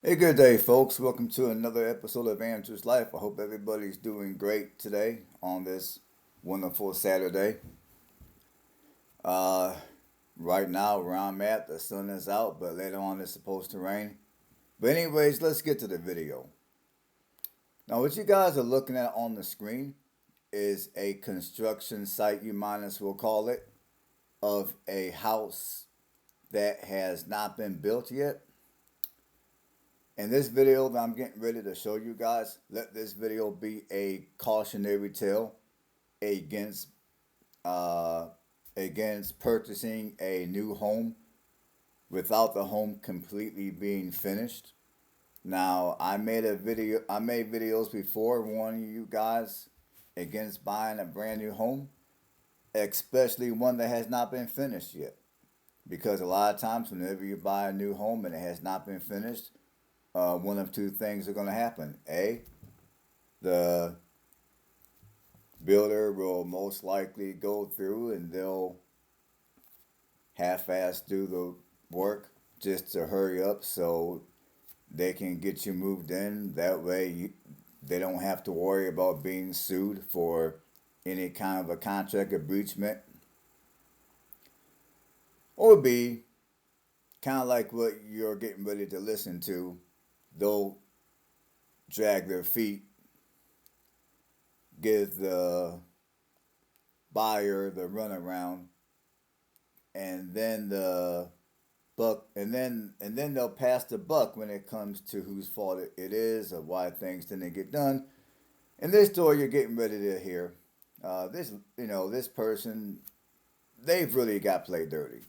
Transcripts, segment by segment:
Hey, good day, folks. Welcome to another episode of Andrew's Life. I hope everybody's doing great today on this wonderful Saturday. Uh, right now, where I'm at, the sun is out, but later on it's supposed to rain. But, anyways, let's get to the video. Now, what you guys are looking at on the screen is a construction site, you might as well call it, of a house that has not been built yet. In this video that I'm getting ready to show you guys, let this video be a cautionary tale against uh, against purchasing a new home without the home completely being finished. Now, I made videos before warning you guys against buying a brand new home, especially one that has not been finished yet. Because a lot of times, whenever you buy a new home and it has not been finished, one of two things are going to happen. A, the builder will most likely go through and they'll half-ass do the work just to hurry up so they can get you moved in. That way, they don't have to worry about being sued for any kind of a contract abridgment. Or B, kind of like what you're getting ready to listen to, they'll drag their feet, give the buyer the runaround, and then the buck, and then they'll pass the buck when it comes to whose fault it is or why things didn't get done. In this story, you're getting ready to hear, this person, they've really got played dirty.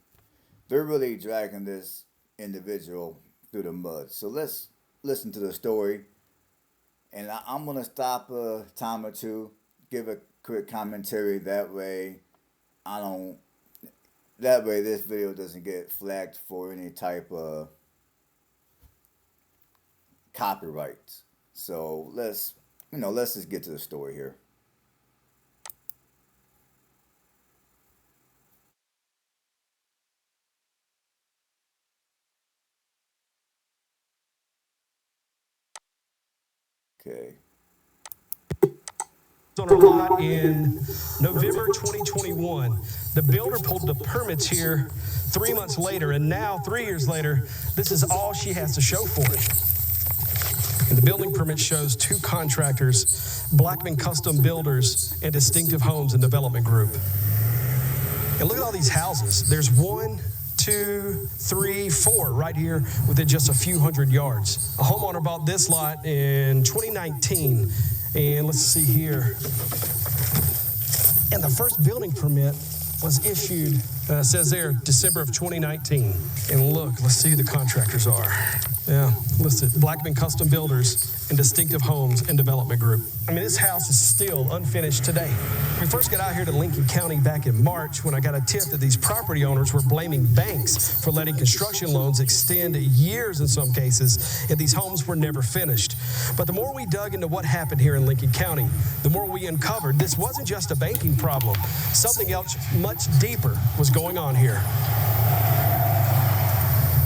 They're really dragging this individual through the mud. So let's listen to the story, and I'm gonna stop a time or two, give a quick commentary. I don't. That way, this video doesn't get flagged for any type of copyrights. So let's just get to the story here. Okay. On our lot in November 2021. The builder pulled the permits here 3 months later, and now 3 years later, this is all she has to show for it. And the building permit shows two contractors, Blackman Custom Builders and Distinctive Homes and Development Group. And look at all these houses. There's one, two, three, four right here within just a few hundred yards. A homeowner bought this lot in 2019. And let's see here. And the first building permit was issued, says there, December of 2019. And look, let's see who the contractors are. Yeah, listed. Blackman Custom Builders and Distinctive Homes and Development Group. I mean, this house is still unfinished today. We first got out here to Lincoln County back in March when I got a tip that these property owners were blaming banks for letting construction loans extend years in some cases, and these homes were never finished. But the more we dug into what happened here in Lincoln County, the more we uncovered this wasn't just a banking problem. Something else much deeper was going on here.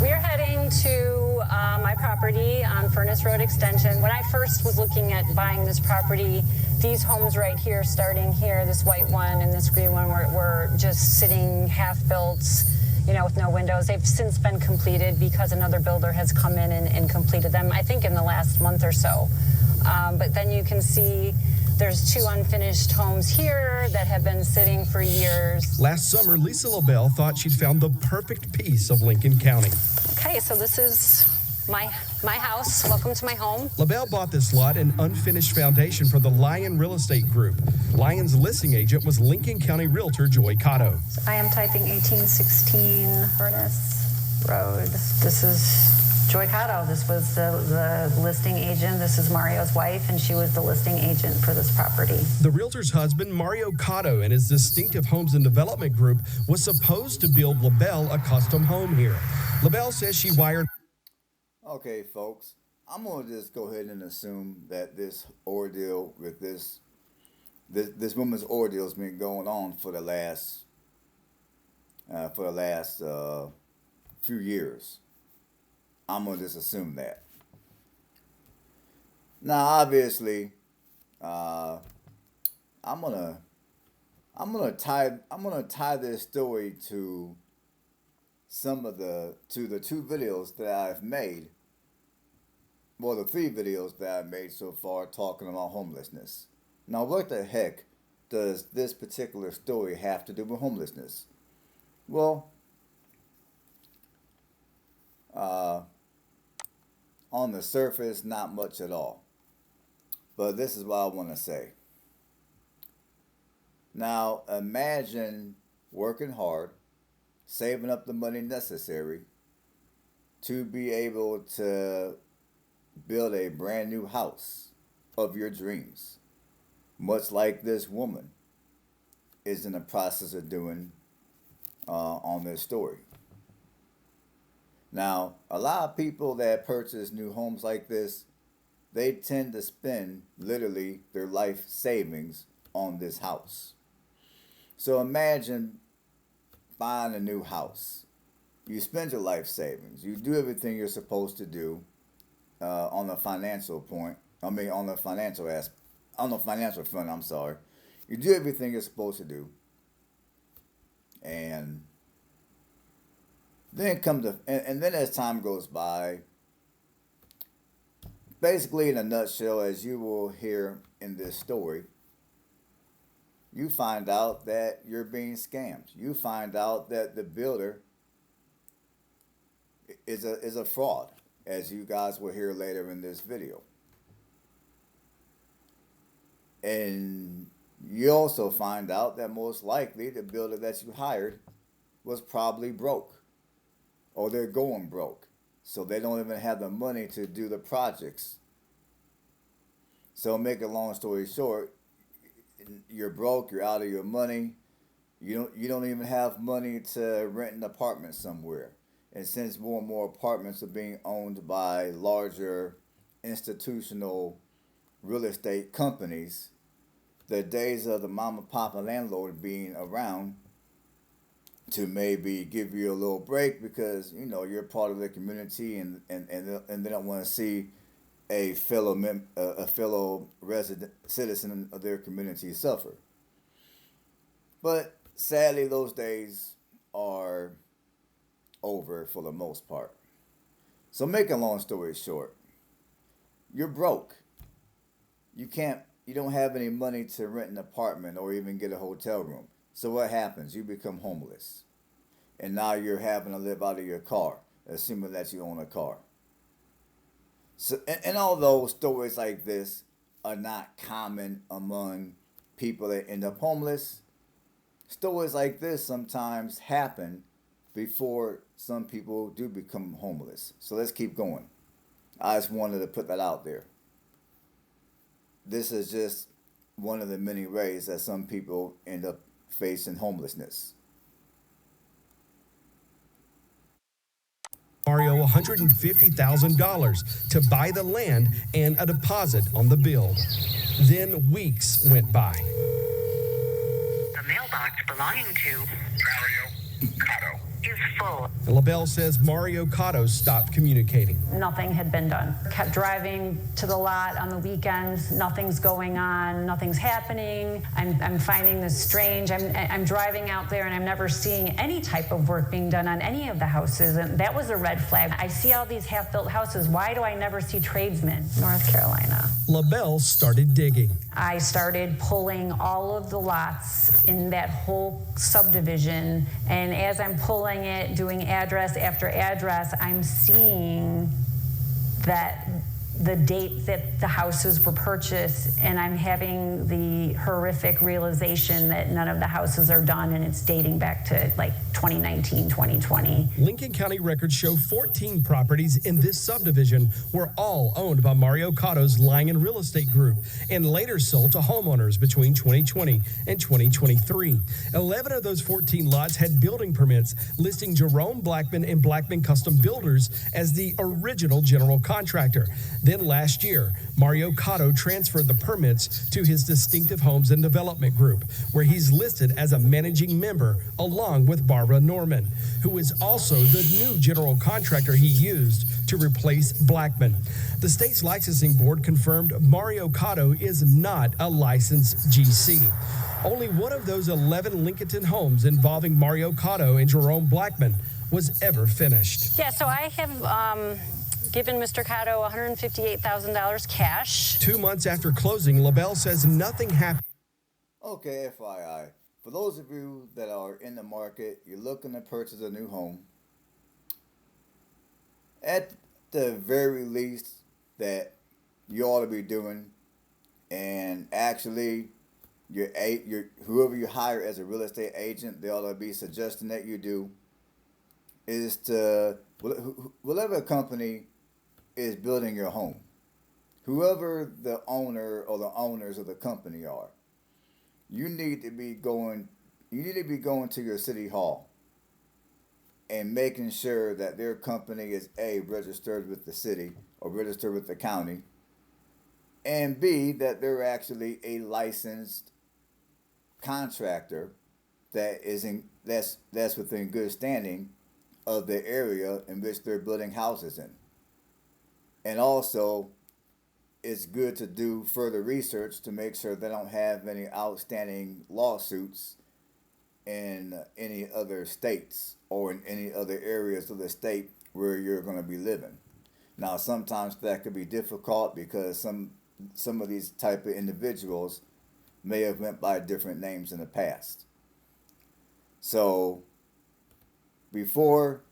We're heading to my property on Furnace Road Extension. When I first was looking at buying this property, these homes right here, starting here, this white one and this green one, were just sitting half-built, with no windows. They've since been completed because another builder has come in and completed them, I think in the last month or so. But then you can see there's two unfinished homes here that have been sitting for years. Last summer, Lisa LaBelle thought she'd found the perfect piece of Lincoln County. Okay, so this is my house. Welcome to my home. LaBelle bought this lot and unfinished foundation from the Lion Real Estate Group. Lion's listing agent was Lincoln County Realtor Joy Cotto. I am typing 1816 Furnace Road. This is Joy Cotto. This was the listing agent. This is Mario's wife, and she was the listing agent for this property. The realtor's husband, Mario Cotto, and his Distinctive Homes and Development Group was supposed to build LaBelle a custom home here. LaBelle says she wired... Okay, folks. I'm gonna just go ahead and assume that this ordeal with this woman's ordeal has been going on for the last few years. I'm gonna just assume that. Now, obviously, I'm gonna tie this story to the two videos that I've made. Well, the 3 videos that I've made so far talking about homelessness. Now, what the heck does this particular story have to do with homelessness? Well, on the surface, not much at all. But this is what I want to say. Now, imagine working hard, saving up the money necessary to be able to build a brand new house of your dreams, much like this woman is in the process of doing on this story. Now, a lot of people that purchase new homes like this, they tend to spend literally their life savings on this house. So imagine buying a new house. You spend your life savings. You do everything you're supposed to do on the financial point. On the financial front. I'm sorry. You do everything you're supposed to do, and then then as time goes by, basically in a nutshell, as you will hear in this story, you find out that you're being scammed. You find out that the builder is a fraud, as you guys will hear later in this video. And you also find out that most likely the builder that you hired was probably broke, or they're going broke, so they don't even have the money to do the projects. So make a long story short, you're broke, you're out of your money, you don't even have money to rent an apartment somewhere. And since more and more apartments are being owned by larger institutional real estate companies, the days of the mom and pop landlord being around to maybe give you a little break because you're part of the community and they don't want to see a fellow resident citizen of their community suffer. But sadly, those days are over for the most part. So make a long story short, you're broke. You don't have any money to rent an apartment or even get a hotel room. So what happens? You become homeless. And now you're having to live out of your car, assuming that you own a car. So, and although stories like this are not common among people that end up homeless, stories like this sometimes happen before some people do become homeless. So let's keep going. I just wanted to put that out there. This is just one of the many ways that some people end up facing homelessness. Mario $150,000 to buy the land and a deposit on the bill. Then weeks went by. The mailbox belonging to Mario Cotto is full. LaBelle says Mario Cotto stopped communicating. Nothing had been done. Kept driving to the lot on the weekends. Nothing's going on. Nothing's happening. I'm finding this strange. I'm driving out there and I'm never seeing any type of work being done on any of the houses. And that was a red flag. I see all these half-built houses. Why do I never see tradesmen? North Carolina. LaBelle started digging. I started pulling all of the lots in that whole subdivision. And as I'm pulling it, doing address after address, I'm seeing that the date that the houses were purchased, and I'm having the horrific realization that none of the houses are done, and it's dating back to like 2019, 2020. Lincoln County records show 14 properties in this subdivision were all owned by Mario Cotto's Lying Real Estate Group and later sold to homeowners between 2020 and 2023. 11 of those 14 lots had building permits listing Jerome Blackman and Blackman Custom Builders as the original general contractor. Then last year, Mario Cotto transferred the permits to his Distinctive Homes and Development Group, where he's listed as a managing member along with Barbara Norman, who is also the new general contractor he used to to replace Blackman. The state's licensing board confirmed Mario Cotto is not a licensed GC. Only one of those 11 Lincolnton homes involving Mario Cotto and Jerome Blackman was ever finished. Yeah, so I have given Mr. Cotto $158,000 cash. 2 months after closing, LaBelle says nothing happened. Okay, FYI, for those of you that are in the market, you're looking to purchase a new home, at the very least that you ought to be doing, and actually your whoever you hire as a real estate agent, they ought to be suggesting that you do, is to whatever company is building your home, whoever the owner or the owners of the company are, you need to be going to your city hall and making sure that their company is A, registered with the city or registered with the county, and B, that they're actually a licensed contractor that's within good standing of the area in which they're building houses in. And also, it's good to do further research to make sure they don't have any outstanding lawsuits in any other states or in any other areas of the state where you're going to be living. Now, sometimes that could be difficult because some of these type of individuals may have went by different names in the past. So before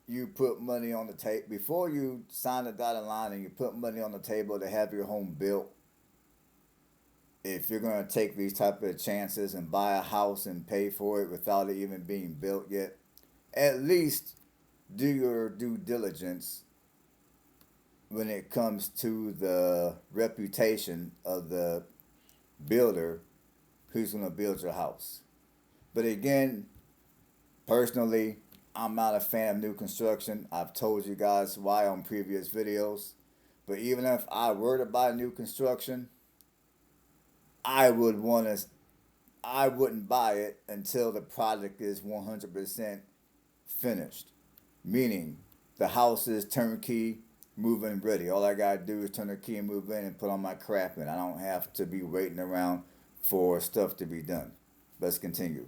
you put money on the table, before you sign the dotted line and you put money on the table to have your home built, if you're going to take these type of chances and buy a house and pay for it without it even being built yet, at least do your due diligence when it comes to the reputation of the builder who's going to build your house. But again, personally, I'm not a fan of new construction. I've told you guys why on previous videos. But even if I were to buy new construction, I wouldn't buy it until the project is 100% finished. Meaning the house is turnkey, move-in ready. All I gotta do is turn the key and move in and put on my crap in. I don't have to be waiting around for stuff to be done. Let's continue.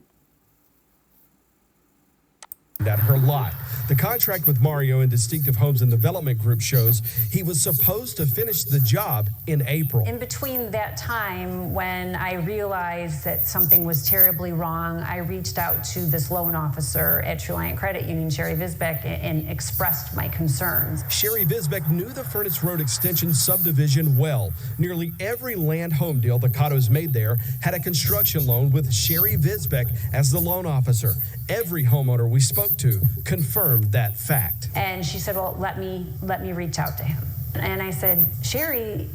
At her lot. The contract with Mario and Distinctive Homes and Development Group shows he was supposed to finish the job in April. In between that time, when I realized that something was terribly wrong, I reached out to this loan officer at Truliant Credit Union, Sherry Visbeck, and expressed my concerns. Sherry Visbeck knew the Furnace Road Extension subdivision well. Nearly every land home deal the Cottos made there had a construction loan with Sherry Visbeck as the loan officer. Every homeowner we spoke to confirmed that fact. And she said, well, let me reach out to him. And I said, Sherry,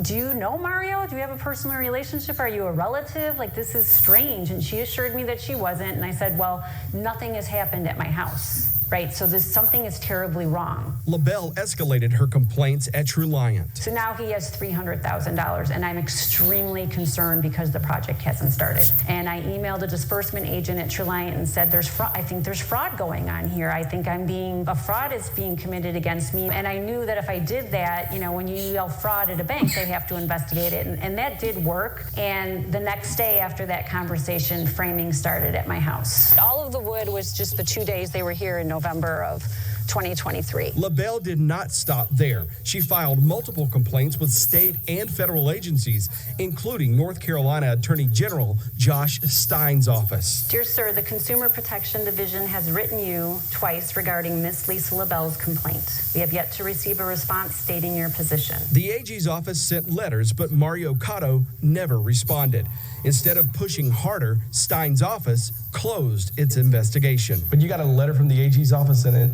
do you know Mario? Do you have a personal relationship? Are you a relative? Like, this is strange. And she assured me that she wasn't. And I said, well, nothing has happened at my house. Right, so something is terribly wrong. LaBelle escalated her complaints at Truliant. So now he has $300,000, and I'm extremely concerned because the project hasn't started. And I emailed a disbursement agent at Truliant and said, I think there's fraud going on here. I think a fraud is being committed against me. And I knew that if I did that, when you yell fraud at a bank, they have to investigate it. And that did work. And the next day after that conversation, framing started at my house. All of the wood was just the 2 days they were here in November of 2023. LaBelle did not stop there. She filed multiple complaints with state and federal agencies, including North Carolina Attorney General Josh Stein's office. Dear sir, the Consumer Protection Division has written you twice regarding Miss Lisa LaBelle's complaint. We have yet to receive a response stating your position. The AG's office sent letters, but Mario Cotto never responded. Instead of pushing harder, Stein's office closed its investigation. But you got a letter from the AG's office, and it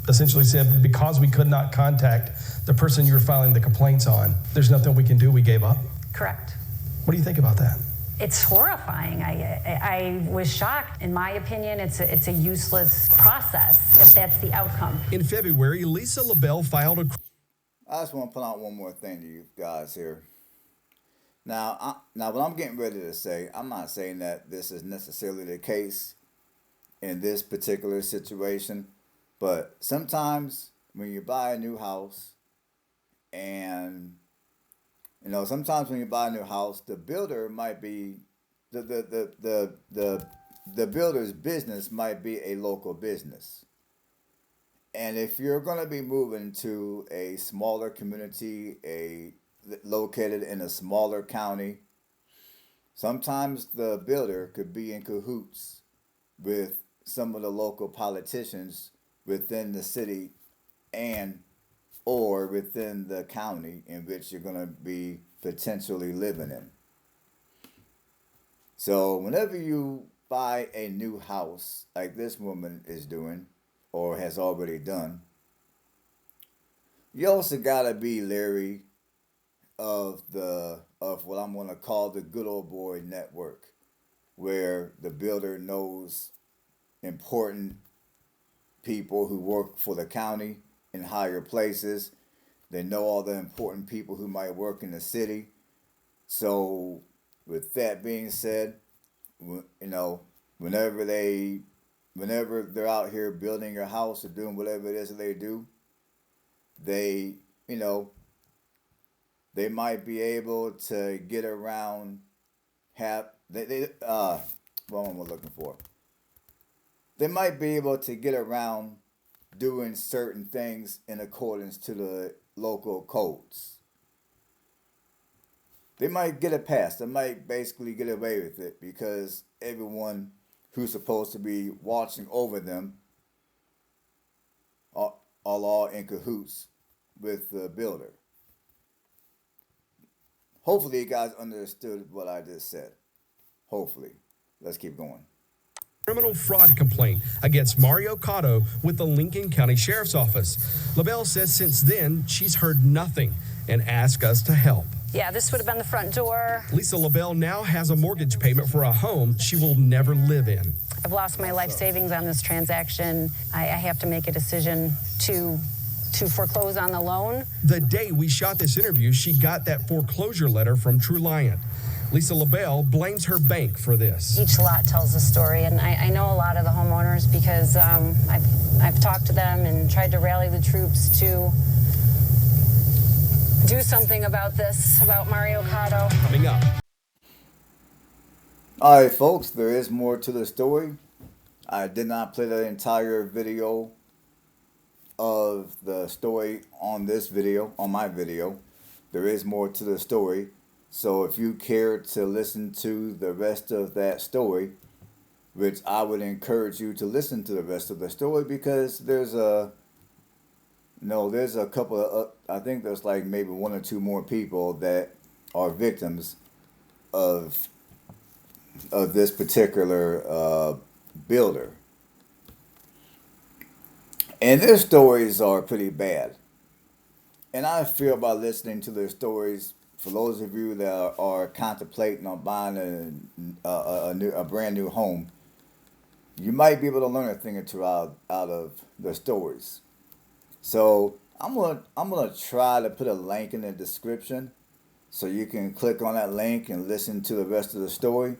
essentially said, because we could not contact the person you were filing the complaints on, there's nothing we can do, we gave up. Correct. What do you think about that? It's horrifying. I was shocked. In my opinion, it's a useless process if that's the outcome. In February, Lisa LaBelle filed a... I just want to put out one more thing to you guys here. Now, what I'm getting ready to say, I'm not saying that this is necessarily the case in this particular situation, but sometimes when you buy a new house, and sometimes when you buy a new house, the builder might be the builder's business might be a local business. And if you're going to be moving to a smaller community, located in a smaller county, sometimes the builder could be in cahoots with some of the local politicians within the city and or within the county in which you're going to be potentially living in. So whenever you buy a new house like this woman is doing or has already done, you also got to be leery of what I'm going to call the good old boy network, where the builder knows important people who work for the county in higher places. They know all the important people who might work in the city. So with that being said, whenever they're out here building your house or doing whatever it is that they do, they might be able to get around what am I looking for? They might be able to get around doing certain things in accordance to the local codes. They might get a pass. They might basically get away with it because everyone who's supposed to be watching over them are all in cahoots with the builder. Hopefully you guys understood what I just said. Hopefully. Let's keep going. Criminal fraud complaint against Mario Cotto with the Lincoln County Sheriff's Office. LaBelle says since then, she's heard nothing and asked us to help. Yeah, this would have been the front door. Lisa LaBelle now has a mortgage payment for a home she will never live in. I've lost my life savings on this transaction. I have to make a decision to foreclose on the loan. The day we shot this interview, she got that foreclosure letter from True Lion. Lisa LaBelle blames her bank for this. Each lot tells a story, and I know a lot of the homeowners because I've talked to them and tried to rally the troops to do something about this, about Mario Cotto. Coming up. All right, folks, there is more to the story. I did not play the entire video of the story on my video. There is more to the story. So if you care to listen to the rest of that story, which I would encourage you to listen to the rest of the story, because there's a couple of, I think there's like maybe one or two more people that are victims of this particular builder. And their stories are pretty bad. And I feel by listening to their stories, for those of you that are contemplating on buying a brand new home, you might be able to learn a thing or two out of the stories. So I'm gonna try to put a link in the description so you can click on that link and listen to the rest of the story.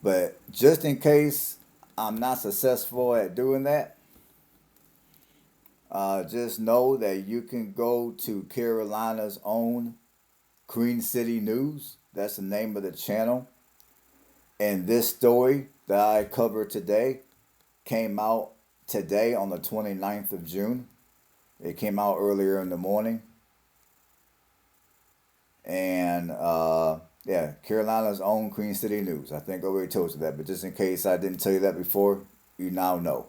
But just in case I'm not successful at doing that, just know that you can go to Carolina's own Queen City News. That's the name of the channel. And this story that I covered today came out today on the 29th of June. It came out earlier in the morning. And Carolina's own Queen City News. I think I already told you that, but just in case I didn't tell you that before, you now know.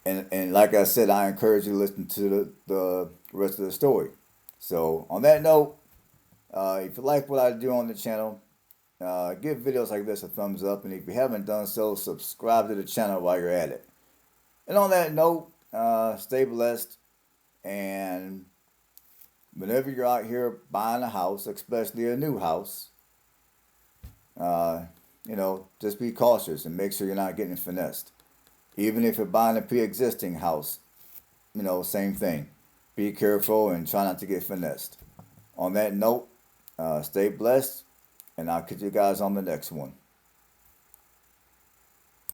And like I said, I encourage you to listen to the rest of the story. So on that note, if you like what I do on the channel, give videos like this a thumbs up. And if you haven't done so, subscribe to the channel while you're at it. And on that note, stay blessed. And whenever you're out here buying a house, especially a new house, just be cautious and make sure you're not getting finessed. Even if you're buying a pre-existing house, same thing. Be careful and try not to get finessed. On that note, stay blessed, and I'll catch you guys on the next one.